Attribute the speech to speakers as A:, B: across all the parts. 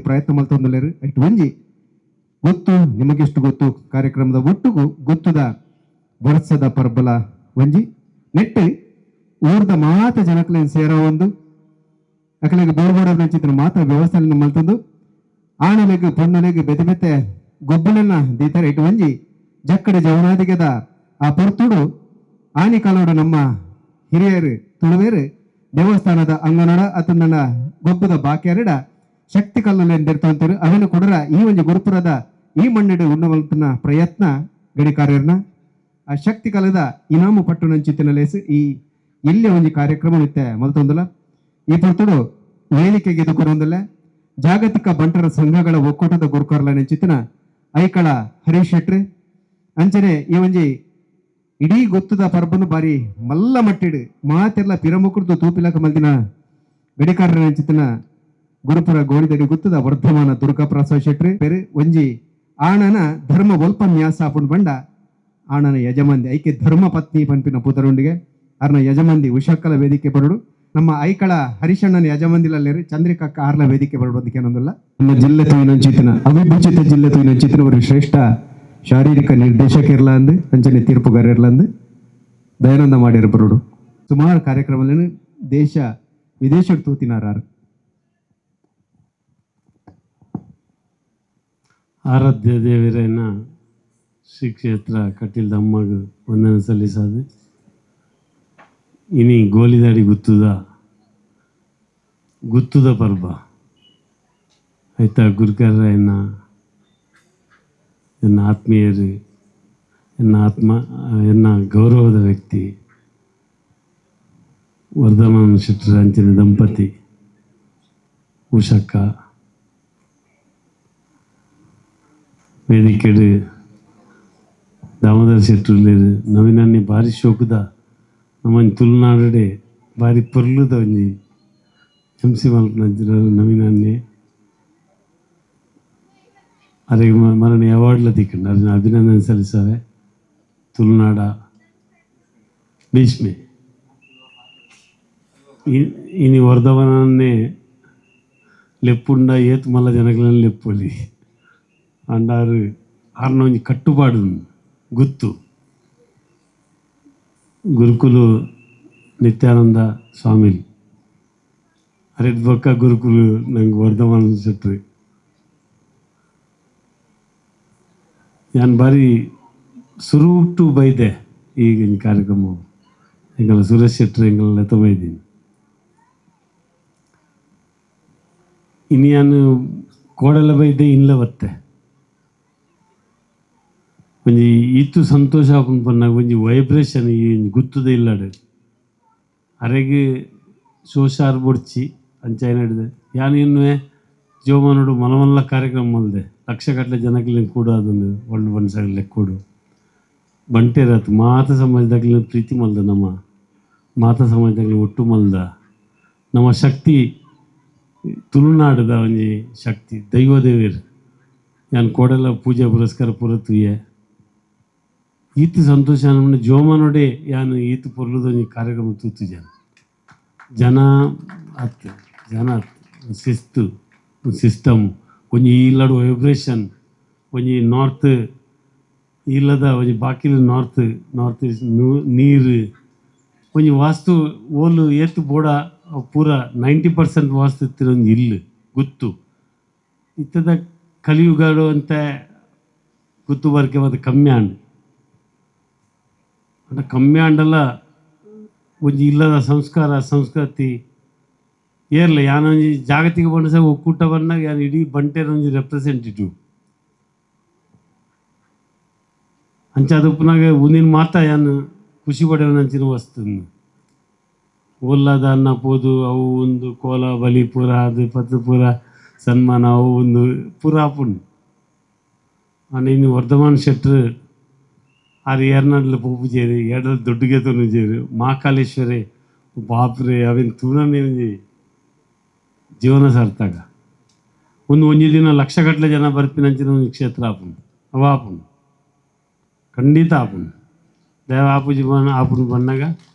A: ಪ್ರಯತ್ನ ಮಲ್ತೊಂದಲೇರು ಐಟ್ ಒಂಜಿ ಗೊತ್ತು ನಿಮಗೆಷ್ಟು ಗೊತ್ತು ಕಾರ್ಯಕ್ರಮದ ಒಟ್ಟುಗು ಗೊತ್ತುದ ವರ್ಷದ ಪರ್ಬಲ ಒಂಜಿ ನೆಟ್ಟು ಊರ್ದ ಮಾತ ಜನಕಲೇನು ಸೇರೋ ಒಂದು ಅಕಲೆಗೆ ಬೋರ್ಬೋಡ ಚಿತ್ರ ಮಾತ ವ್ಯವಸ್ಥೆ ಮಲ್ತಂದು ಆಣಲೆಗೆ ಪೊಣ್ಣಲೆಗೆ ಬೆತೆ ಬೆತೆ ಗೊಬ್ಬಲನ್ನ ದೀತರ ಇಟ್ಟು ಒಂಜಿ ಜಕ್ಕಡೆ ಜವನಾದಿಗೆದ ಆ ಪೊರ್ತುಡು ಆನಿ ಕಾಲೋಡು ನಮ್ಮ ಹಿರಿಯರು ತುಳುವೇರು ದೇವಸ್ಥಾನದ ಅಂಗನಡ ಅತನ ಗೊಬ್ಬದ ಬಾಕ್ಯಾರಡ ಶಕ್ತಿ ಕಲ್ಲಲ್ಲಿ ಎಂದಿರ್ತಂತರು ಅವೆಲ್ಲ ಕೊಡರ ಈ ಒಂದು ಗುರುಪುರದ ಈ ಮಣ್ಣಿಡು ಉಣ್ಣವಲ್ತನ ಪ್ರಯತ್ನ ಗಡಿಕಾರ್ಯರ್ನ ಆ ಶಕ್ತಿ ಕಲದ ಇನಾಮು ಪಟ್ಟು ನಂಚಿತ್ತಿನಲೇಸು ಈ ಇಲ್ಲೇ ಒಂದು ಕಾರ್ಯಕ್ರಮ ನಿತ್ಯ ಮಲ್ತೊಂದಲ್ಲ ಈ ಪೊರ್ತುಡು ವೇದಿಕೆಗೆ ಇದು ಕೊರೊಂದಲ್ಲ ಜಾಗತಿಕ ಬಂಟರ ಸಂಘಗಳ ಒಕ್ಕೂಟದ ಗುರುಕಾರ್ಲ ನೆಂಚಿತ್ತಿನ ಐಕಳ ಹರೀಶ್ ಶೆಟ್ರಿ ಅಂಚನೆ ಈ ಒಂಜಿ ಇಡೀ ಗೊತ್ತದ ಪರ್ಬನು ಬಾರಿ ಮಲ್ಲ ಮಟ್ಟಿಡು ಮಾತೆಲ್ಲ ಪಿರಮುಕೃತು ತೂಪಿಲಕ ಮಲ್ದಿನ ಗಡಿಕಾರರ ನೆಂಚಿತ್ತಿನ ಗುರುಪುರ ಗೋಡಿದಡಿ ಗೊತ್ತದ ವರ್ಧಮಾನ ದುರ್ಗಾಪ್ರಸಾದ್ ಶೆಟ್ರಿ ಬೇರೆ ಒಂಜಿ ಆಣನ ಧರ್ಮ ಒಲ್ಪ ನ್ಯಾಸ ಅಪುಂಡು ಬಂಡ ಆಣನ ಯಜಮಾಂದಿ ಐಕೆ ಧರ್ಮ ಪತ್ನಿ ಪಂಪಿನ ಪುತರುಂಡಿಗೆ ಅರ್ನ ಯಜಮಾಂದಿ ಉಷಕ್ಕಲ ವೇದಿಕೆ ಬರಡು ನಮ್ಮ ಐಕಳ ಹರಿಶಣ್ಣನ ಯಜಮಾಂದಿಲಲ್ಲೇರು ಚಂದ್ರಿಕಕ್ಕ ಆರ್ಲ ವೇದಿಕೆ ಬರಡೋದಕ್ಕೆ ಅನ್ನೋದಿಲ್ಲ ನಮ್ಮ ಜಿಲ್ಲೆ ತೂಯಿನಂಚಿತ್ತಿನ ಅವಿಭಜಿತ ಜಿಲ್ಲೆ ತೂಯಿನಂಚಿತ್ತಿನ ಅವರು ಶ್ರೇಷ್ಠ ಶಾರೀರಿಕ ನಿರ್ದೇಶಕ ಇರ್ಲಾಂದು ಅಂಚನೆ ತೀರ್ಪುಗಾರ ಇರ್ಲಾಂದು ದಯಾನಂದ ಮಾಡಿರ ಬರೋಡು ಸುಮಾರು ಕಾರ್ಯಕ್ರಮಗಳನ್ನು ದೇಶ ವಿದೇಶ ತೂತಿನಾರ
B: ಆರಾಧ್ಯ ದೇವರನ್ನ ಶ್ರೀ ಕ್ಷೇತ್ರ ಕಟೀಲ್ದ ಅಮ್ಮಗ ವಂದನೆ ಸಲ್ಲಿಸದು ಇನಿ ಗೋಲಿದಾಡಿ ಗುತ್ತುದ ಪರ್ಬ ಆಯ್ತಾ ಗುರುಕರ ಎನ್ನ ಆತ್ಮೀಯರು ಎನ್ನ ಗೌರವದ ವ್ಯಕ್ತಿ ವರ್ಧಮಾನ ಶೆಟ್ಟರ ಅಂಚಿನ ದಂಪತಿ ಉಷಕ್ಕ ವೇದಿಕೆಡು ದಾಮೋದರ ಶೆಟ್ಟರು ನವೀನನ್ನೇ ಭಾರಿ ಶೋಕದ ನಮ್ಮನ್ ತುಳುನಾಡೆ ಭಾರಿ ಪೊರ್ಲುದ ಒಂಜಿ ಎಂಸಿ ಮಲ್ಪನಂಚಿನ ನವೀನನ್ನೇ ಅರೆಗೆ ಮರಣ ಅವಾರ್ಡ್ಲ ತಿಕ್ಕಂಡು ಅದನ್ನ ಅಭಿನಂದನೆ ಸಲ್ಲಿಸವೆ ತುಳುನಾಡ ಭೀಷ್ಮೆ ಇನಿ ವರ್ಧವನನ್ನೇ ಲೆಪ್ಪುಂಡ ಏತು ಮಲ್ಲ ಜನಗಳನ್ನು ಲೆಪ್ಪೊಲಿ ಅಂಡಾರು ಆರ್ನ ಒಂಜಿ ಕಟ್ಟುಪಾಡು ಗುತ್ತು ಗುರುಕುಲು ನಿತ್ಯಾನಂದ ಸ್ವಾಮಿಲ್ ಅರೆಡ್ ಬೊಕ್ಕ ಗುರುಕುಲು ನಂಗೆ ವರ್ಧಮಾನ ಶೆಟ್ರು ನಾನು ಬಾರಿ ಸುರುಟು ಬೈದೆ ಈಗಿನ ಕಾರ್ಯಕ್ರಮ ಎಂಗಲ ಸುರೇಶ್ ಶೆಟ್ರು ಎಂಗಲೆಲ್ಲ ಬೈದೀನಿ ಇನ್ನು ನಾನು ಕೋಡೆಲ್ಲ ಬೈದೆ ಇಲ್ಲ ಬತ್ತೆ ಒಂಜಿ ಇತ್ತು ಸಂತೋಷ ಆಪುಂಡು ಪನ್ನಾಗ ಒಂಜಿ ವೈಬ್ರೇಷನ್ ಈ ಗುತ್ತುದ ಇಲ್ಲಾಡು ಅರೆಗೆ ಶೋಷಾರ್ ಬೊಡ್ಚಿ ಅಂಚಾಯನ ಹಿಡಿದೆ ಯಾನು ಇನ್ನುವೆ ಜೋಮಾನೋಡು ಮಲಮಲ್ಲ ಕಾರ್ಯಕ್ರಮ ಮಲ್ದೆ ಲಕ್ಷಗಟ್ಟಲೆ ಜನಕ್ಕೆ ಕೂಡ ಅದನ್ನು ಒಳ್ಳೆ ಬಣ್ಸಗಲೆ ಕೊಡು ಬಂಟೇರತ್ತು ಮಾತ ಸಮಾಜದಾಗಲಿ ಪ್ರೀತಿ ಮಲ್ದ ನಮ್ಮ ಮಾತ ಸಮಾಜದಾಗಲಿ ಒಟ್ಟು ಮಲ್ದ ನಮ್ಮ ಶಕ್ತಿ ತುಳುನಾಡದ ಒಂಜಿ ಶಕ್ತಿ ದೈವದೇವಿರು ಯಾನು ಕೋಡೆಲ್ಲ ಪೂಜೆ ಪುರಸ್ಕಾರ ಪುರತುಯೆ ಈತು ಸಂತೋಷ ಅನ್ನ ಜೋಮಾನೋಡೆ ಯಾನು ಈತು ಪೊರ್ಲುದೊಂಜಿ ಕಾರ್ಯಕ್ರಮ ತೂತು ಜನ ಶಿಸ್ತು ಸಿಸ್ಟಮ್ ಒಂಜಿ ಇಲ್ಲಡು ವೈಬ್ರೇಷನ್ ಒಂಜಿ ನಾರ್ತ್ ಇಲ್ಲದ ಒಂಜಿ ಬಾಕಿಲು ನಾರ್ತ್ ಈಸ್ಟ್ ನೀರು ಒಂಜಿ ವಾಸ್ತು ಓಲು ಏತು ಬೋಡ ಪೂರ 90% ವಾಸ್ತು ಇತ್ತಿನ ಒಂದು ಇಲ್ಲು ಗುತ್ತು ಇತ್ತದ ಕಲಿಯುಗಾಡು ಅಂತ ಗುತ್ತು ಬರ್ಕೆ ಮತ್ತು ಕಮ್ಮಿ ಆಂಡಲ್ಲ ಒಂಜಿ ಇಲ್ಲದ ಸಂಸ್ಕೃತಿ ಏರ್ಲ ಯಾನೊಂಜಿ ಜಾಗತಿಕ ಬಣ್ಣ ಒಕ್ಕೂಟ ಬಂದಾಗ ಯಾನು ಇಡೀ ಬಂಟೆನ ಒಂಜಿ ರೆಪ್ರೆಸೆಂಟೇಟಿವ್ ಅಂಚಾದಪ್ಪನಾಗ ಒಂದಿನ ಮಾತ ಯಾನು ಖುಷಿ ಪಡೆವನಂಚಿನ ವಸ್ತು ಓಲ್ಲಾದ ಅನ್ನ ಪೋದು ಅವು ಒಂದು ಕೋಲ ಬಲಿ ಪೂರ ಅದು ಪತ್ತು ಪೂರ ಸನ್ಮಾನ ಅವು ಒಂದು ಪೂರ ಆಪುಂಡು ಅಣ್ಣ ಇನ್ನು ವರ್ಧಮಾನ ಶೆಟ್ರು ಆರು ಏರ್ನಾಡ್ಲ ಪೋಪು ಜೇರಿ ಎರಡಲ್ಲಿ ದೊಡ್ಡಗೆ ತೊನು ಜೇರು ಮಹಾಕಾಲೇಶ್ವರಿ ಬಾಪ್ರೆ ಅವೇನು ತೂನನೇ ಜೀವನ ಸಾರ್ಥಕ ಒಂಜಿ ದಿನ ಲಕ್ಷಗಟ್ಟಲೆ ಜನ ಬರ್ಪಿನಂಚಿನ ಒಂದು ಕ್ಷೇತ್ರ ಆಪುಂಡು ಅವ ಆಪುಂಡು ಖಂಡಿತ ಆಪುಂಡು ದೇವ ಆಪುಜಿ ಆಪುಂಡು ಬಂದಾಗ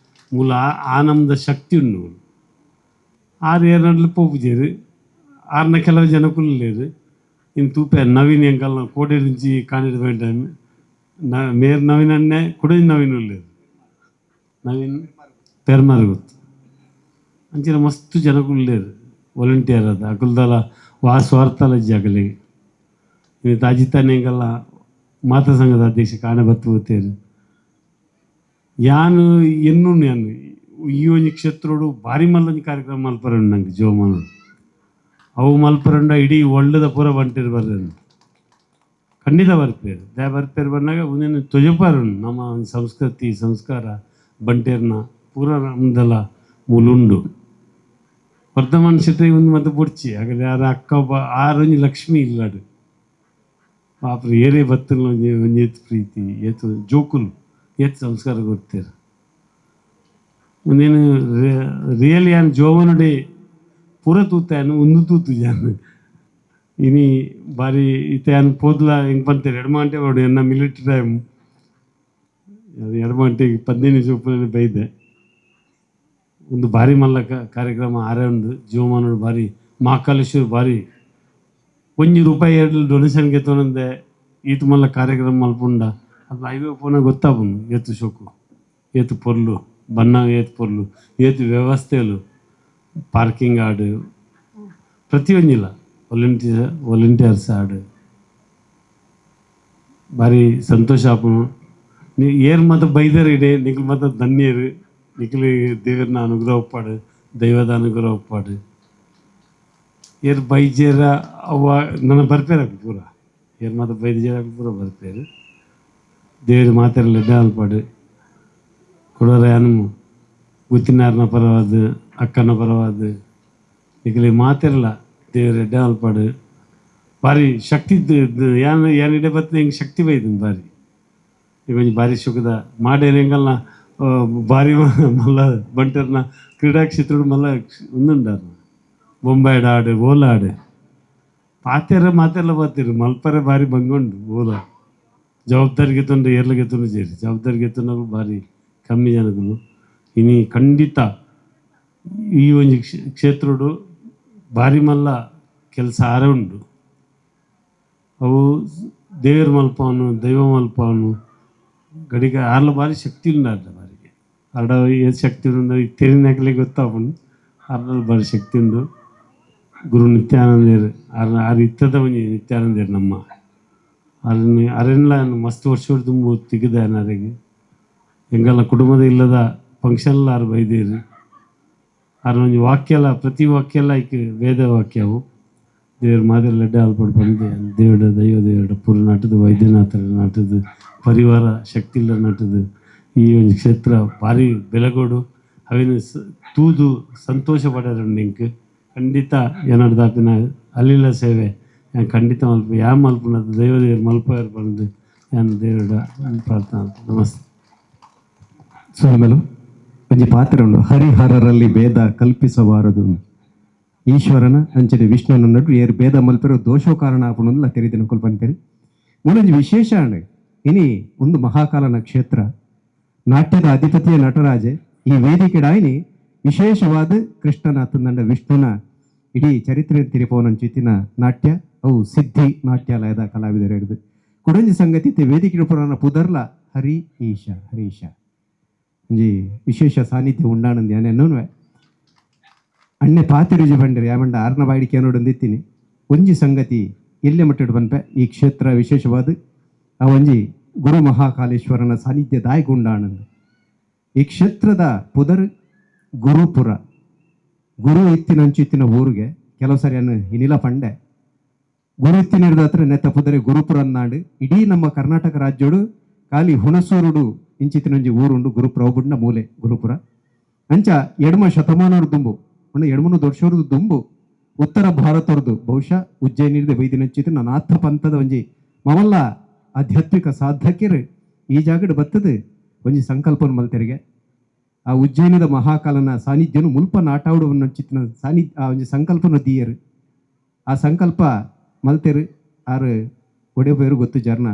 B: ಮೂಲ ಆ ನಮ್ದು ಶಕ್ತಿ ಉಂಡು ಆರು ಏರ್ನಾಡ್ಲ ಪೋಪು ಜೇರು ಆರ್ನ ಕೆಲವು ಜನಕ್ಕೂ లేదు ಇನ್ನು ತೂಪೆ ನವೀನ್ ಎಂಕಲ್ನ ಕೋಟೆ నుంచి ಕಾಣಿಡ್ పోయింటాను ಮೇರ್ ನವೀನ್ ಅನ್ನೇ ಕುಡಿದ ನವೀನ್ లేదు ನವೀನ್ ಪೆರ್ಮರ್ಗುತ್ ಅಂಚಿನ ಮಸ್ತ್ ಜನಕ್ಕೂ లేదు ವಾಲಂಟಿಯರ್ ಅದು ಅಕುಲ್ದಲ ವಾ ಸ್ವಾರ್ಥಲ ಜಾಗಲಿಗೆ ಇವತ್ತು ಅಜಿತಾನೆ ಎಂಕಲ್ಲ ಮಾತಾ ಸಂಘದ ಅಧ್ಯಕ್ಷ ಕಾಣೆ ಬತ್ತು ಹೋಗ್ತೇರು ಯಾನು ಎನ್ನು ನಾನು ಈ ಒಂದು ಕ್ಷೇತ್ರೋಡು ಭಾರಿ ಮಲ್ಲೊಂದು ಕಾರ್ಯಕ್ರಮ ಮಲ್ಪರಂಡು ನಂಗೆ ಜೋಮಾನು ಅವು ಮಲ್ಪರಂಡ ಇಡೀ ಒಳ್ಳೆದ ಪೂರ ಬಂಟಿರು ಬರ್ರಿ ಖಂಡಿತ ಬರ್ಪೇರು ಬರ್ಪೇರು ಬಂದಾಗ ಒಂದೇನು ತೊಜಪಾರು ನಮ್ಮ ಸಂಸ್ಕೃತಿ ಸಂಸ್ಕಾರ ಬಂಟೇರ್ನ ಪೂರ ನಮ್ದೆಲ್ಲ ಮೂಲುಂಡು ವರ್ಧಮಾನ ಶೆಟ್ಟಿ ಒಂದು ಮತ್ತೆ ಬುಡ್ಚಿ ಹಾಗಾದ್ರೆ ಯಾರ ಅಕ್ಕ ಒಬ್ಬ ಆರೊಂದು ಲಕ್ಷ್ಮಿ ಇಲ್ಲಾಡು ಪಾಪ್ರ ಏರೇ ಬತ್ತಲು ಒಂಜಿ ಏತ್ ಪ್ರೀತಿ ಏತು ಜೋಕುಲು ಏತ್ ಸಂಸ್ಕಾರ ಗೊತ್ತೇರು ಒಂದೇನು ರಿಯಲಿ ಯಾನು ಜೋವನುಡೆ ಪೂರ ತೂತಾನು ಒಂದು ತೂತು ಜಾನು ಇನಿ ಬಾರಿ ಇತ್ತಾನು ಪೋದ್ಲ ಹೆಂಗೆ ಬಂತೇರು ಎಡಮಂಟೆ ಹೊಡು ಎನ್ನ ಮಿಲಿಟರಿ ಟೈಮ್ ಅದು ಎಡಮಂಟೆಗೆ 15 ನಿಮಿಷ ಬೈದೆ ಒಂದು ಭಾರಿ ಮಲ್ಲ ಕಾರ್ಯಕ್ರಮ ಆರೇ ಒಂದು ಜೀವಮಾನೋಡು ಭಾರಿ ಮಹಾಕಾಲೇಶ್ವರ ಭಾರಿ ₹1 2 ಡೊನೇಷನ್ಗೆ ತೊಗೊಂಡೆ ಈತು ಮಲ್ಲ ಕಾರ್ಯಕ್ರಮ ಮಲ್ಪುಂಡ ಅದು ಐವೇ ಪೋನ ಗೊತ್ತಾಪುಂಡು ಏತು ಶೋಕು ಏತು ಪೊರ್ಲು ಬಣ್ಣ ಏತು ಪೊರ್ಲು ಏತು ವ್ಯವಸ್ಥೆಲು ಪಾರ್ಕಿಂಗ್ ಆಡು ಪ್ರತಿಯೊಂದಿಲ್ಲ ವಾಲಂಟಿಯರ್ಸ್ ಆಡು ಭಾರಿ ಸಂತೋಷ ಆಪುನು ನೀ ಏರ್ ಮಾತ್ರ ಬೈದರ್ ಇಡೆ ನಿಖಲ್ ಮಾತ್ರ ಧನ್ಯರು ನಿಖಲಿ ದೇವರನ ಅನುಗ್ರಹ ಒಪ್ಪಾಡು ದೈವದ ಅನುಗ್ರಹ ಒಪ್ಪಾಡು ಏರ್ ಬೈಜೇರ ಅವ ನನ್ನ ಬರ್ಪೇರಾಕ ಪೂರ ಏರ್ ಮಾತ್ರ ಬೈಜೇರಾಕ ಪೂರ ಬರ್ಪೇರು ದೇವ್ರ ಮಾತೆಲ್ಲ ಎಡ್ಡೆ ಅಲ್ಪಾಡು ಕೊಡೋರೆ ಅನು ಗುತ್ತಿನಾರನ ಪರವಾದ ಅಕ್ಕನ ಪರವಾದ ನಿಖಲಿ ಮಾತಿರಲ್ಲ ದೇವ್ರ ಎಡ್ಡೆ ಅಲ್ಪಾಡು ಭಾರಿ ಶಕ್ತಿ ಏನಿಡೆ ಬರ್ತದೆ ಹಿಂಗೆ ಶಕ್ತಿ ಬೈದನು ಭಾರಿ ಇವಂಜಿ ಭಾರಿ ಸುಖದ ಮಾಡೇರು ಹೆಂಗಲ್ಲ ಭಾರಿ ಮಲ್ಲ ಬಂಟರ್ನ ಕ್ರೀಡಾ ಕ್ಷೇತ್ರ ಮಲ್ಲ ಒಂದುಂಡಾರ ಬೊಂಬಾಯ್ಡ ಆಡು ಓಲ ಆಡು ಮಾತೆಲ್ಲ ಬರ್ತೀರಿ ಮಲ್ಪರೆ ಭಾರಿ ಬಂಗೊಂಡು ಓಲ ಜವಾಬ್ದಾರಿಗೆ ತಂದು ಏರ್ಲಿಗೆ ತಂದು ಸೇರಿ ಜವಾಬ್ದಾರಿಗೆ ತಂದು ಭಾರಿ ಕಮ್ಮಿ ಜನಗಳು ಇನಿ ಖಂಡಿತ ಈ ಒಂದು ಕ್ಷೇತ್ರಡು ಭಾರಿ ಮಲ್ಲ ಕೆಲಸ ಆರೆ ಉಂಡು ಅವು ದೇವ್ರ ಮಲ್ಪವನು ದೈವ ಮಲ್ಪವನು ಗಡಿಗ ಆರ್ಲ ಭಾರಿ ಶಕ್ತಿ ಉಂಡಾರ್ದ ಬಾರಿಗೆ ಆರ್ಡ ಏದು ಶಕ್ತಿ ಉಂಡು ಈಗ ತೆರಿನಾಗಲಿ ಗೊತ್ತಾಪುಂಡು ಆರ್ನಲ್ಲಿ ಭಾರಿ ಶಕ್ತಿ ಉಂಡು ಗುರು ನಿತ್ಯಾನಂದೇರು ಆರು ಇತ್ತದ ಒಂಜಿ ನಿತ್ಯಾನಂದೇರು ನಮ್ಮ ಅರೆನ್ಲ ಮಸ್ತ್ ವರ್ಷ ತುಂಬ ತೆಗೆದ ಅರೆಗೆ ಹೆಂಗಲ್ಲ ಕುಟುಂಬದ ಇಲ್ಲದ ಫಂಕ್ಷನ್ಲ ಆರು ಬೈದೇರು ಆರು ಒಂಜಿ ವಾಕ್ಯಲ್ಲ ಪ್ರತಿ ವಾಕ್ಯಲ್ಲ ಈಗ ವೇದ ವಾಕ್ಯವು ದೇವ್ರ ಮಾದರಿ ಲಡ್ಡೆ ಆಲ್ಪಡು ಬಂದೆ ದೇವಡ ದೈವ ಪೂರ ನಟದು ವೈದ್ಯನಾಥರ ನಟದು ಪರಿವಾರ ಶಕ್ತಿಲ್ಲ ನಟದು ಈ ಒಂದು ಕ್ಷೇತ್ರ ಭಾರಿ ಬೆಲೆಗೋಡು ಅವೇನು ತೂದು ಸಂತೋಷ ಪಡ್ಯಾರ ನಿಂಗೆ ಖಂಡಿತ ಏನಾದ್ರು ದಾಪಿನ ಅಲ್ಲಿಲ್ಲ ಸೇವೆ ಖಂಡಿತ ಮಲ್ಪ ಯಾ ಮಲ್ಪನದು ದೇವ್ರ ಮಲ್ಪ ಬಂದು ಏನು ದೇವಡ ಪ್ರಾರ್ಥನಾ ನಮಸ್ತೆ
A: ಸ್ವಾಮಿಗಳು ಒಂಜಿ ಪಾತ್ರ ಉಂಡು ಹರಿಹರರಲ್ಲಿ ಭೇದ ಕಲ್ಪಿಸಬಾರದು ಈಶ್ವರನ ಅಂಚನೆ ವಿಷ್ಣುನ ನಡು ಏರು ಭೇದ ಮಲ್ಪೆರು ದೋಷೋ ಕಾರಣ ಆಪುಣಲ್ಲ ತೆರಿದಿನ ಕೊಲ್ಪನ್ಪೇರಿ ಮೂಲೊಂಜಿ ವಿಶೇಷ ಅಂಡೆ ಇನಿ ಒಂದು ಮಹಾಕಾಲನ ಕ್ಷೇತ್ರ ನಾಟ್ಯದ ಅಧಿಪತಿಯ ನಟರಾಜೆ ಈ ವೇದಿಕೆಡಾಯಿನಿ ವಿಶೇಷವಾದ ಕೃಷ್ಣನ ತಂದಂಡ ವಿಷ್ಣುನ ಇಡೀ ಚರಿತ್ರೆ ತಿರುಪವನಂಚಿತ್ತಿನ ನಾಟ್ಯ ಅವು ಸಿದ್ಧಿ ನಾಟ್ಯಾಲಯದ ಕಲಾವಿದರು ಹಿಡಿದು ಕುಡಂಜಿ ಸಂಗತಿ ವೇದಿಕೆ ಪುರಾಣ ಪುದರ್ಲ ಹರೀಶ ಒಂಜಿ ವಿಶೇಷ ಸಾನ್ನಿಧ್ಯ ಉಂಡಾನಂದಿ ಅನ್ನೋನ್ವೆ ಅಣ್ಣೆ ಪಾತಿರುಜಿ ಬಂಡಿರಿ ಯಾಮಂಡ ಆರ್ನ ಬಾಡಿಕೆ ನೋಡೊಂದಿತ್ತೀನಿ ಒಂಜಿ ಸಂಗತಿ ಎಲ್ಲೆ ಮಟ್ಟಿಡು ಬನ್ಪೆ ಈ ಕ್ಷೇತ್ರ ವಿಶೇಷವಾದ ಆ ಒಂಜಿ ಗುರು ಮಹಾಕಾಲೇಶ್ವರನ ಸಾನ್ನಿಧ್ಯ ದಾಯ್ಗುಂಡಾನಂದ ಈ ಕ್ಷೇತ್ರದ ಪುದರ್ ಗುರುಪುರ ಗುರು ಇತ್ತಿನಂಚಿತ್ತಿನ ಊರಿಗೆ ಕೆಲವು ಸರಿ ಅನ್ನು ಇನಿಲ ಪಂಡೆ ಗುರು ಇತ್ತಿನಿರ್ದ ಹತ್ರ ನೆತ್ತ ಪುದರೆ ಗುರುಪುರ ಅನ್ನಾಡು ಇಡೀ ನಮ್ಮ ಕರ್ನಾಟಕ ರಾಜ್ಯೋಡು ಖಾಲಿ ಹುಣಸೂರುಡು ಇಂಚಿತ್ತಿನೊಂಜಿ ಊರುಂಡು ಗುರುಪುರ ಒಬ್ಬುಂಡ ಮೂಲೆ ಗುರುಪುರ ಅಂಚ ಎಡಮ ಶತಮಾನವ್ರ ದುಂಬು ಒಂದು 200 ವರ್ಷವ್ರದ್ದು ದುಂಬು ಉತ್ತರ ಭಾರತವ್ರದ್ದು ಬಹುಶಃ ಉಜ್ಜಯಿನಿರ್ದೆ ಬೈದಿನಂಚಿತ್ತು ನಾಥ ಪಂಥದ ಒಂಜಿ ಮವಲ್ಲ ಆಧ್ಯಾತ್ಮಿಕ ಸಾಧಕರು ಈ ಜಾಗಡ್ ಬತ್ತದ ಒಂಜಿ ಸಂಕಲ್ಪನ ಮಲ್ತೆರಿಗೆ ಆ ಉಜ್ಜಯಿನದ ಮಹಾಕಾಲನ ಸಾನ್ನಿಧ್ಯನು ಮುಲ್ಪ ನಾಟಾವುಡವನ್ನಂಚಿತ್ತಿನ ಸಾನ್ನಿಧ್ಯ ಆ ಒಂಜಿ ಸಂಕಲ್ಪನ ದೀಯರು ಆ ಸಂಕಲ್ಪ ಮಲ್ತೆರು ಆರು ಒಡೆಬೇರು ಗೊತ್ತು ಜರ್ನ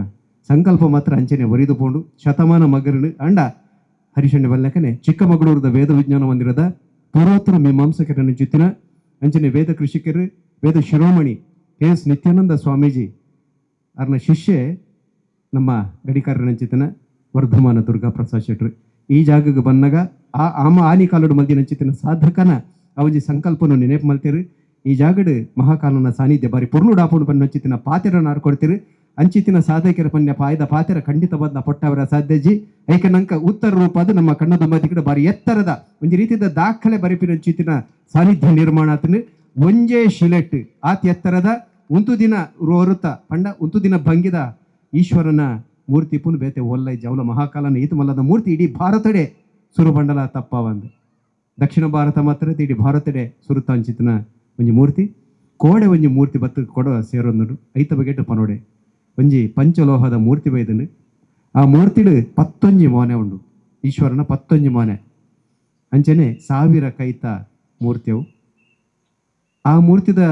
A: ಸಂಕಲ್ಪ ಮಾತ್ರ ಅಂಚನೆ ಒರಿದು ಪೋಂಡು ಶತಮಾನ ಮಗರನು ಅಂಡ ಹರಿಶಣ್ಯ ಬಲ್ಲಕನೆ ಚಿಕ್ಕಮಗಳೂರದ ವೇದ ವಿಜ್ಞಾನ ಮಂದಿರದ ಪೂರ್ವೋತ್ತರ ಮೀಮಾಂಸಕರನ್ನು ಜೊತ್ತಿನ ಅಂಚನೆ ವೇದ ಕೃಷಿಕರು ವೇದ ಶಿರೋಮಣಿ KS ನಿತ್ಯಾನಂದ ಸ್ವಾಮೀಜಿ ಅವ್ರನ್ನ ಶಿಷ್ಯೆ ನಮ್ಮ ಗಡಿಕಾರನಂಚಿತನ ವರ್ಧಮಾನ ದುರ್ಗಾ ಪ್ರಸಾದ್ ಶೆಟ್ರು ಈ ಜಾಗಕ್ಕೆ ಬಂದಾಗ ಆನಿ ಕಾಲಡು ಮಲ್ದಿನ ಅಂಚಿತಿನ ಸಾಧಕನ ಅವಜಿ ಸಂಕಲ್ಪನು ನೆನಪು ಮಲ್ತೀರಿ ಈ ಜಾಗಡ್ ಮಹಾಕಾಲನ ಸಾನ್ನಿಧ್ಯ ಬಾರಿ ಪುರ್ನುಡಾಪುಡು ಬನ್ನ ಅಂಚಿತಿನ ಪಾತೆರನ್ನು ಆಡ್ಕೊಡ್ತೀರಿ ಅಂಚಿತಿನ ಸಾಧಕರ ಪನ್ಯ ಪಾಯ್ದ ಪಾತೆರ ಖಂಡಿತ ಬದ್ನ ಪೊಟ್ಟವರ ಸಾಧ್ಯಜಿ ಐಕ ನಂಕ ಉತ್ತರ ರೂಪ ಅದು ನಮ್ಮ ಕಣ್ಣದ ಕಡೆ ಬಾರಿ ಎತ್ತರದ ಒಂದು ರೀತಿಯ ದಾಖಲೆ ಬರಿಪಿನ ಅಂಚಿತಿನ ಸಾನ್ನಿಧ್ಯ ನಿರ್ಮಾಣ ಆತನು ಒಂಜೇ ಶಿಲೆಟ್ ಆತ ಎತ್ತರದ ಒಂದು ದಿನ ರೋರುತ ಪಂಡ ಒಂದು ದಿನ ಭಂಗಿದ ಈಶ್ವರನ ಮೂರ್ತಿ ಪುನ್ ಬೇತೆ ಒಲ್ಲೈ ಜವಲ ಮಹಾಕಾಲನ ಈತ ಮಲ್ಲದ ಮೂರ್ತಿ ಇಡೀ ಭಾರತಡೆ ಸುರುಬಂಡಲ ತಪ್ಪವಂದು ದಕ್ಷಿಣ ಭಾರತ ಮಾತ್ರ ಇಡೀ ಭಾರತಡೆ ಸುರುತ ಅಂಚಿತನ ಒಂಜಿ ಮೂರ್ತಿ ಕೋಡೆ ಒಂಜಿ ಮೂರ್ತಿ ಬತ್ತು ಕೊಡ ಸೇರೊಂದು ಐತ ಬಗೆಟ್ ಪನೋಡೆ ಒಂಜಿ ಪಂಚಲೋಹದ ಮೂರ್ತಿ ಬೈದನು ಆ ಮೂರ್ತಿಡು 11 ಮೋನೆ ಉಂಡು ಈಶ್ವರನ 11 ಮೋನೆ ಅಂಚನೆ 1000 ಕೈತ ಮೂರ್ತಿಯವು ಆ ಮೂರ್ತಿದ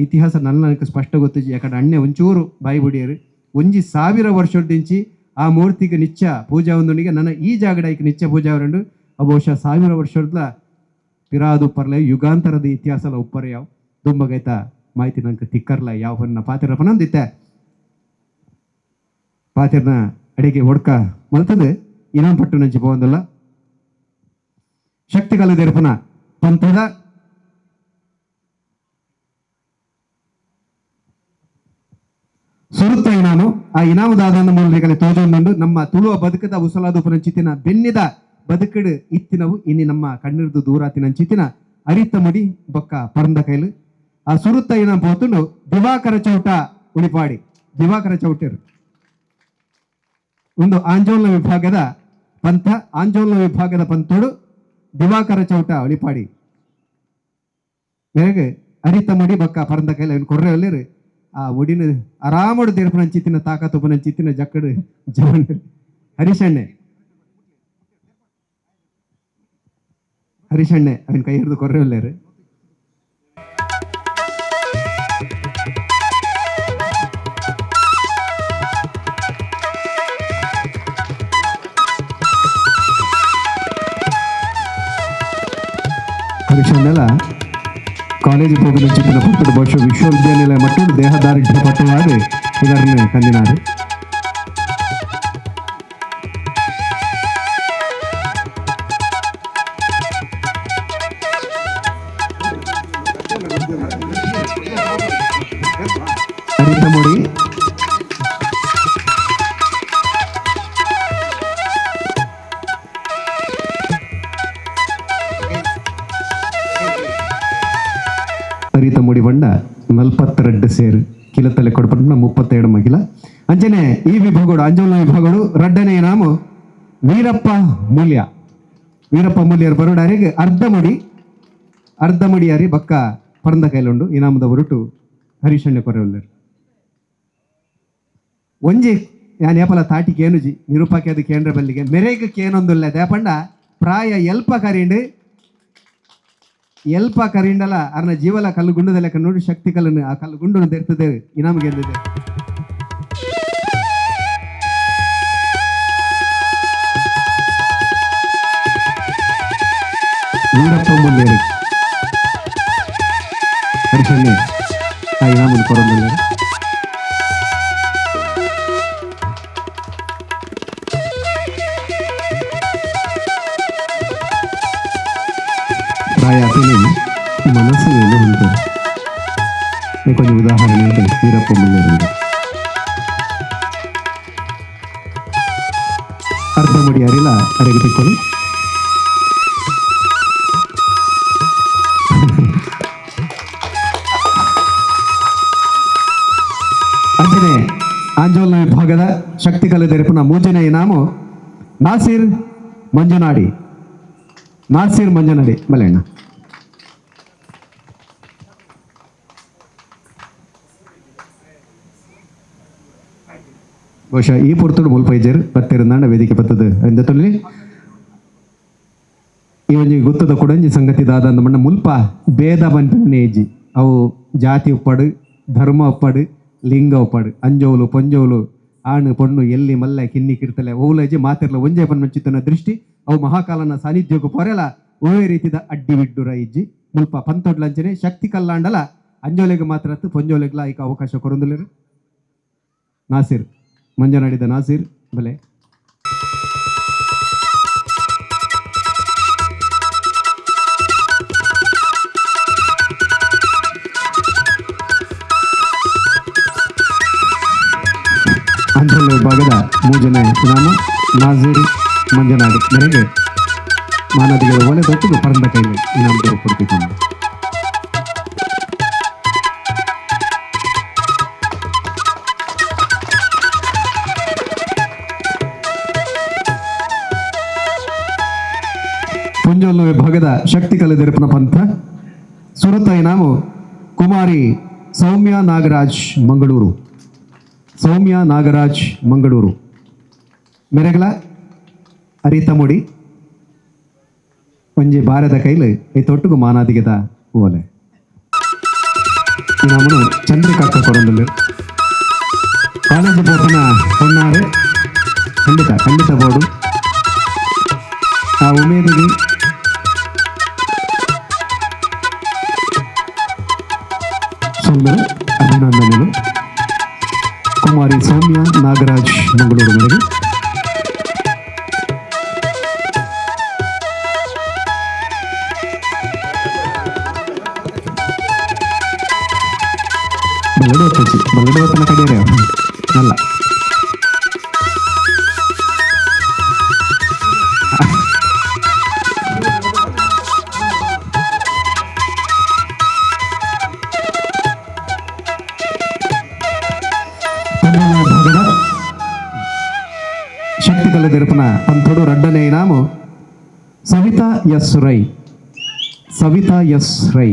A: ಇತಿಹಾಸ ನನಗೆ ಸ್ಪಷ್ಟ ಗೊತ್ತಿಜಿ ಯಾಕಂದ್ರೆ ಅಣ್ಣೆ ಒಂಚೂರು ಬಾಯಿ ಬಿಡಿಯರು ಒಂಜಿ 1000 ವರ್ಷದಿಂಚಿ ಆ ಮೂರ್ತಿಗೆ ನಿತ್ಯ ಪೂಜಾ ಒಂದೊಂದಿಗೆ ನನ್ನ ಈ ಜಾಗಡಕ್ಕೆ ನಿತ್ಯ ಪೂಜಾ ಅವರಂಡು ಬಹುಶಃ 1000 ವರ್ಷದ ಪಿರಾದು ಪರ್ಲೆ ಯುಗಾಂತರದ ಇತಿಹಾಸಲ ಉಪ್ಪರ ಯಾವ ದುಂಬಗೈತ ಮಾಹಿತಿ ನಂಗೆ ತಿಕ್ಕರ್ಲ ಯಾವ ಹೊನ್ನ ಪಾತಿರ ಪನಂದಿತ್ತೆ ಪಾತಿರ್ನ ಅಡಿಗೆ ಹೊಡ್ಕ ಮಲ್ತದೆ ಇನಾಮ್ ಪಟ್ಟು ನಂಚಿ ಹೋಗಂದಲ್ಲ ಶಕ್ತಿಗಾಲ ದೇರ್ಪನ ಪಂಥದ ಸುರುತ್ತ ಇನಾಮು ಆ ಇನಾಮದಾದ ಮೂಲಕ ತೋಜೊಂದು ನಮ್ಮ ತುಳುವ ಬದುಕದ ಉಸಲಾದು ಪುನಂಚಿತಿನ ಬೆನ್ನಿದ ಬದುಕಡು ಇತ್ತಿನವು ಇನ್ನಿ ನಮ್ಮ ಕಣ್ಣಿರ್ದು ದೂರಾತಿನ ಚಿತಿನ ಅರಿತ ಮುಡಿ ಬೊಕ್ಕ ಪರಂದ ಕೈಲು ಆ ಸುರುತ್ತ ಇನಾಮ ಪೋತುಂಡು ದಿವಾಕರ ಚೌಟ ಉಳಿಪಾಡಿ ದಿವಾಕರ ಚೌಟರು ಒಂದು ಆಂಜೋಲನ ವಿಭಾಗದ ಪಂಥ ಆಂಜೋಲನ ವಿಭಾಗದ ಪಂಥೋಡು ದಿವಾಕರ ಚೌಟ ಉಳಿಪಾಡಿ ಬೇಗ ಅರಿತ ಮುಡಿ ಬೊಕ್ಕ ಪರಂದ ಕೈಲ ಕೊರ್ರೆ ಒಲ್ಲೇರು ಆ ಒಡಿನ ಆರಾಮಡು ದೇರ್ಪನ ಚಿತ್ತಿನ ತಾಕತ್ತುಪನ ಚಿತ್ತಿನ ಜಕ್ಕಡು ಜವನ್ ಹರಿಶಣ್ಣೆ ಅವನ ಕೈ ಹಿಡಿದು ಕೊರ್ರೆ ಒಲ್ಲೇರು ಹರಿಶಣ್ಣೆಲ್ಲ ಕಾಲೇಜಿಗೆ ಹೋಗಿದ ಚಿತ್ತಿನ ಪುತ್ತೂರು ಬಹುಶಃ ವಿಶ್ವವಿದ್ಯಾನಿಲಯ ಮತ್ತು ದೇಹದಾರಿಢ್ಯ ಪಟ್ಟವಾದ ಇದರನ್ನೇ ಕಂದಿನಾರು ಅರಿತ ಮುಡಿ ಅರಿತ ಮುಡಿ ಬಂಡ 42 ಸೇರು ಕಿಲತಲೆ ಕೊಡ್ಪಟ್ಟ 32 ಮಗಿಲ ಅಂಚನೆ ಈ ವಿಭಾಗಗಳು ಅಂಜೋಲನ ವಿಭಾಗಗಳು ರಡ್ಡನೇ ನಾಮು ವೀರಪ್ಪ ಮೂಲ್ಯರು ಬರೋಡಾರಿಗೆ ಅರ್ಧ ಮುಡಿ ಯಾರಿ ಬಕ್ಕ ಪರಂದ ಕೈಲುಂಡು ಇನಾಮದ ಹೊರಟು ಹರಿಶಣ್ಯ ಕೊರೆಯುಳ್ಳರು ಒಂಜಿ ಯಾನ್ ಏಪಲ ತಾಟಿಗೆ ಏನುಜಿ ನಿರೂಪಕ್ಕೆ ಅದು ಕೇಂದ್ರ ಬಲ್ಲಿಗೆ ಮೆರೆಗಕ್ಕೆ ಏನೊಂದುಲ್ಲ ದೇಪಂಡ ಪ್ರಾಯ ಎಲ್ಪ ಕರಿಂಡಲ ಅರ್ನ ಜೀವಲ ಕಲ್ಲು ಗುಂಡದ ಲೆಕ್ಕ ನೋಡಿ ಶಕ್ತಿ ಕಲ್ಲನ್ನು ಆ ಕಲ್ಲು ಗುಂಡನ್ನು ತೆರ್ತದೆ ಇನಾಮಿಗೆ ಎಂದಿದೆ ವೀರಪ್ಪ ಮೂಲ್ಯರು ಹರಿಶಣ್ಯ ಆ ಇನಾಮನ್ನು ಕೊರೊಂದಿಲ್ಲ ಪ್ರಾಯದಲ್ಲಿ ಮನಸ್ಸಿನಲ್ಲಿ ಉಂಟು ಕೊಂಚ ಉದಾಹರಣೆ ವೀರಪ್ಪ ಮೂಲ್ಯರು ಅರ್ಧ ಮುಡಿ ಅರಿಲ ಅರೆಗೆ ತಿಕ್ಕೊಳ್ಳಿ ಅಂಚನೆ ಆಂಜೋಲನ ವಿಭಾಗದ ಶಕ್ತಿಕಲ ತೆರಪಿನ ಮೂಜನೆ ಇನಾಮು ನಾಸೀರ್ ಮಂಜನಾಡಿ ಮಲೆಣ್ಣ ಬಹುಶಃ ಈ ಪುರ್ತುಡು ಮುಲ್ಪೈಜರ್ ಪತ್ತಿರಂದಾಂಡ ವೇದಿಕೆ ಬರ್ತದೆ ಅಂದತೊಲ್ಲಿ ಈ ಒಂಜಿ ಗುತ್ತದ ಕುಡಂಜಿ ಸಂಗತಿ ದಾದ ಮಣ್ಣ ಮುಲ್ಪ ಭೇದ ಬಂಪನೆ ಏಜಿ ಅವು ಜಾತಿ ಉಪ್ಪಡು ಧರ್ಮ ಉಪ್ಪಡು ಲಿಂಗ ಉಪ್ಪಡು ಅಂಜೋಲು ಪೊಂಜೋಲು ಆಣು ಪೊಣ್ಣು ಎಲ್ಲಿ ಮಲ್ಲ ಕಿನ್ನಿ ಕಿರ್ತಲೆ ಓಲಜಿ ಮಾತಿರ್ಲ ಒಂಜೆ ಪನ್ಮಂಚಿತನ ದೃಷ್ಟಿ ಅವು ಮಹಾಕಾಲನ ಸಾನ್ನಿಧ್ಯಕ್ಕೂ ಪೊರೆಲ ಓವೇ ರೀತಿದ ಅಡ್ಡಿ ಬಿಡ್ಡುರ ಇಜ್ಜಿ ಮುಲ್ಪ ಪಂತೊಡ್ಲಂಚನೆ ಶಕ್ತಿ ಕಲ್ಲಾಂಡಲ ಅಂಜೋಲೆಗೆ ಮಾತ್ರ ಹತ್ತು ಪೊಂಜೋಲೆಗ್ಲ ಐಕ ಅವಕಾಶ ಕೊರೊಂದಿಲ್ಲರು ನಾಸಿರ್ ಮಂಜನಾಡಿದ ನಾಸಿರ್ ಬಲೆ ಅಂಜೋಲೆ ವಿಭಾಗದ ಮೂಜನೆ ಇನಾಮ ನಾಸಿರ್ ಮಂಜನಾಡಿ ಮೇರೆಗೆ ಮಾನದಿಗೆ ಒಲೆ ದೊಡ್ಡ ಪರಂದ ಕೈಲಿ ಇನಾಮ ಕೊಡ್ತಿಕೊಂಡು ಪುಂಜೋಲ್ ವಿಭಾಗದ ಶಕ್ತಿ ಕಲೆದೆರಪನ ಪಂಥ ಸುರತ ಇನಾಮು ಕುಮಾರಿ ಸೌಮ್ಯ ನಾಗರಾಜ್ ಮಂಗಳೂರು ಸೌಮ್ಯ ನಾಗರಾಜ್ ಮಂಗಳೂರು ಮೆರೆಗಲ ಅರಿತಮುಡಿ ಒಂಜಿ ಬಾರದ ಕೈಲು ಈ ತೊಟ್ಟುಗು ಮಾನಾದಿಗೆದ ಓಲೆ ನಮ್ಮನು ಚಂದ್ರಿಕಾಕ್ಕ ಕೊರೊಂದು ಕಾಲೇಜ್ ಪೋತನ ಹೊನ್ನಾರೆ ಖಂಡಿತ ಖಂಡಿತ ಬೋಡು ಆ ಉಮೇದಿಗೆ ಸುಂದರ ಅಭಿನಂದನೆಗಳು ಕುಮಾರಿ ಸೌಮ್ಯ ನಾಗರಾಜ್ ಮಂಗಳೂರು ಮೇರೆಗೆ ಬಲ್ಲಡೆ ಹೊತ್ತನ ಕಡೆಯರೆ ಅಲ್ಲ ಶಕ್ತಿ ಕಲೆದೆರಪನ ಪಂಥೋಡು ರಡ್ಡನೇ ಇನಾಮು ಸವಿತಾ ಎಸ್ ರೈ ಸವಿತಾ ಎಸ್ ರೈ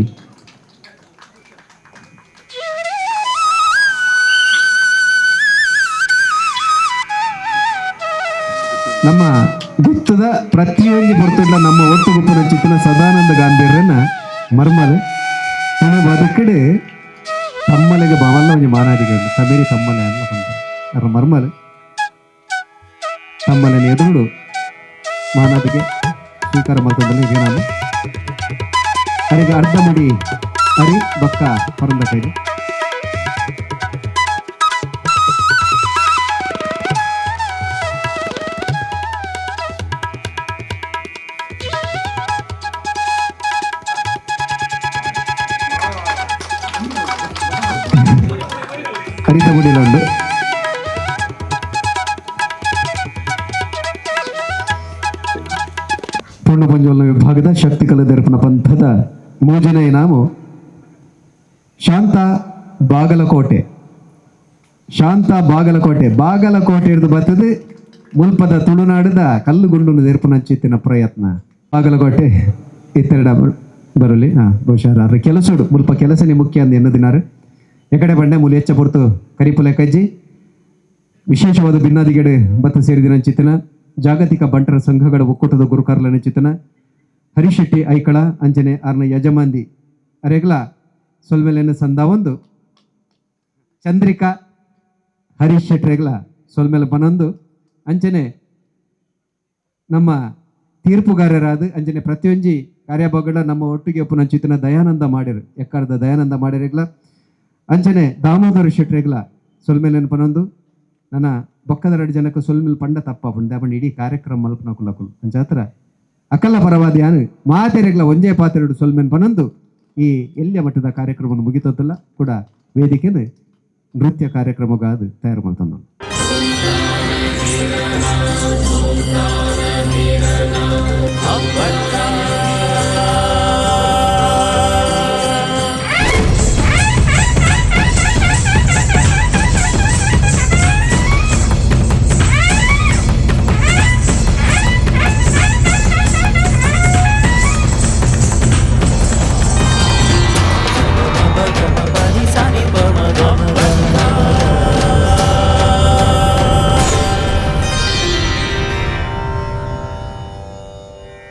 A: ನಮ್ಮ ಗುತ್ತದ ಪ್ರತಿಯೊಂದು ಹೊರತಿಲ್ಲ ನಮ್ಮ ಒಟ್ಟು ಗುಪ್ಪನ ಚಿತ್ತಿನ ಸದಾನಂದ ಗಾಂಧೀರ್ಯನ ಮರ್ಮಲ್ ತನ್ನ ಬದುಕಡೆ ತಮ್ಮಲೆಗೆ ಬಾವಲ್ಲ ಒಂದು ಮಾನಾದಿಗೆ ತಬೇರಿ ತಮ್ಮಲೆ ಅಲ್ಲ ಅವ್ರ ಮರ್ಮಲ್ ತಮ್ಮಲೆನ ಎದುರು ಮಾನಾದಿಗೆ ಸ್ವೀಕಾರ ಮಾಡ್ಕೊಂಡಲ್ಲಿ ಈಗ ನಾನು ಅರಿಗೆ ಅರ್ಧ ಮಡಿ ಅರಿ ಬಕ್ಕ ಪರಂದ ಕೈಲಿ ಹರಿತಗುಡಿಲುಂಡು ಪೂರ್ಣಪಂಜೋಲ ವಿಭಾಗದ ಶಕ್ತಿ ಕಲೆದೆರಪನ ಪಂಥದ ಮೂಜನೆ ಇನಾಮು ಶಾಂತ ಬಾಗಲಕೋಟೆ ಶಾಂತ ಬಾಗಲಕೋಟೆ ಬಾಗಲಕೋಟೆ ಹಿಡಿದು ಬರ್ತದೆ ಮುಲ್ಪದ ತುಳುನಾಡದ ಕಲ್ಲುಗುಂಡು ದೇರ್ಪನ ಚಿತ್ತಿನ ಪ್ರಯತ್ನ ಬಾಗಲಕೋಟೆ ಇತ್ತೆರಡ ಬರಲಿ ಬಹುಶಃ ಕೆಲಸಡು ಮುಲ್ಪ ಕೆಲಸನೇ ಮುಖ್ಯ ಅಂದ ಎನ್ನದಿನಾರು ಎಕಡೆ ಬಂಡೆ ಮೂಲ ಹೆಚ್ಚ ಪೊರ್ತು ಕರಿಪುಲೆ ಕಜ್ಜಿ ವಿಶೇಷವಾದ ಭಿನ್ನಾದಿಗೆಡೆ ಬತ್ತ ಸೇರಿದಿನ ಚಿತ್ತನ ಜಾಗತಿಕ ಬಂಟರ ಸಂಘಗಳ ಒಕ್ಕೂಟದ ಗುರುಕಾರ್ಲನ ಚಿತ್ತನ ಹರಿಶೆಟ್ಟಿ ಐಕಳ ಅಂಜನೆ ಆರ್ನ ಯಜಮಾಂದಿ ಅರೆಗ್ಲ ಸೊಲ್ಮೆಲೆನ ಸಂದ ಒಂದು ಚಂದ್ರಿಕಾ ಹರೀಶ್ ಶೆಟ್ರೆಗ್ಲ ಸೊಲ್ಮೆಲೆ ಬನೊಂದು ಅಂಚನೆ ನಮ್ಮ ತೀರ್ಪುಗಾರರಾದ ಅಂಜನೆ ಪ್ರತಿಯೊಂಜಿ ಕಾರ್ಯಭಾಗಗಳ ನಮ್ಮ ಒಟ್ಟಿಗೆ ಒಪ್ಪನ ಚಿತ್ತನ ದಯಾನಂದ ಮಾಡಿರು ಎಕ್ಕರದ ದಯಾನಂದ ಮಾಡಿರೆಗ್ಲ ಅಂಚನೆ ದಾಮೋದರ ಶೆಟ್ರೆಗ್ಲ ಸೊಲ್ಮೇಲೆನ ಪನೊಂದು ನನ್ನ ಬೊಕ್ಕದ 2 ಜನಕ್ಕೆ ಸೊಲ್ಮೇಲೆ ಪಂಡ ತಪ್ಪ ಪಂಡ ಇಡೀ ಕಾರ್ಯಕ್ರಮ ಮಲ್ಪನ ಕುಲಕುಲು ಅಂಚಾತ್ರ ಅಕಲ್ಲ ಪರವಾದಿ ಯಾನು ಮಾತೆರೆಗ್ಲ ಒಂಜೇ ಪಾತ್ರೆಡು ಸೊಲ್ಮೇನ್ ಪನೊಂದು ಈ ಎಲ್ಲಿಯ ಮಟ್ಟದ ಕಾರ್ಯಕ್ರಮವನ್ನು ಮುಗಿತೋದಿಲ್ಲ ಕೂಡ ವೇದಿಕೆನ ನೃತ್ಯ ಕಾರ್ಯಕ್ರಮಗಾದ ತಯಾರು ಮಾಡ್ತಾನೆ